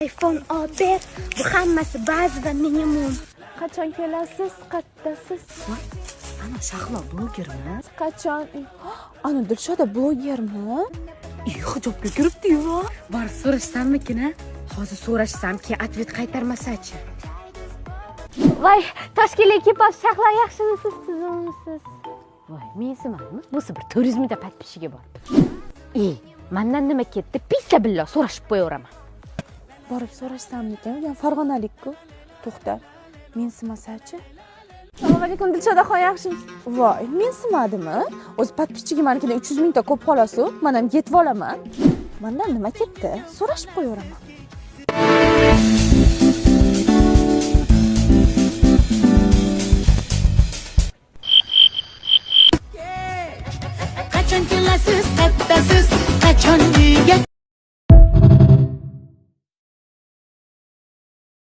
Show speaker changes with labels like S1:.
S1: iPhone 11 bu hammasi ba'zi va minimum.
S2: Qachon kelasiz? Qayerdasiz?
S1: Ana Shahlo blogermi?
S2: Qachon? Ana Dilshoda blogermi?
S1: Hijobga kiribdi-yu. Bor so'rashsammikin-a? Hozir so'rashsamki, atvet qaytarmasa-chi.
S2: Voy, Toshkent ekipaj Shahlo yaxshimisiz, tuzumisiz?
S1: Voy, mensimanmi? Busi bir 400 mingta подписчиги bor. Mendan nima ketdi? Pissa billah so'rashib qo'yaveraman.
S2: Borib so'rashsammikin? Men Farg'onalik-ku. To'xta. Mensimasa-chi? Assalomu alaykum Dilshodaxon, yaxshimisiz? Voy, mensimadimi? O'zi подписчиги manikidan 300 mingta ko'p xolasu, men ham yetib olaman. Mendan nima ketdi? So'rashib qo'yaveraman.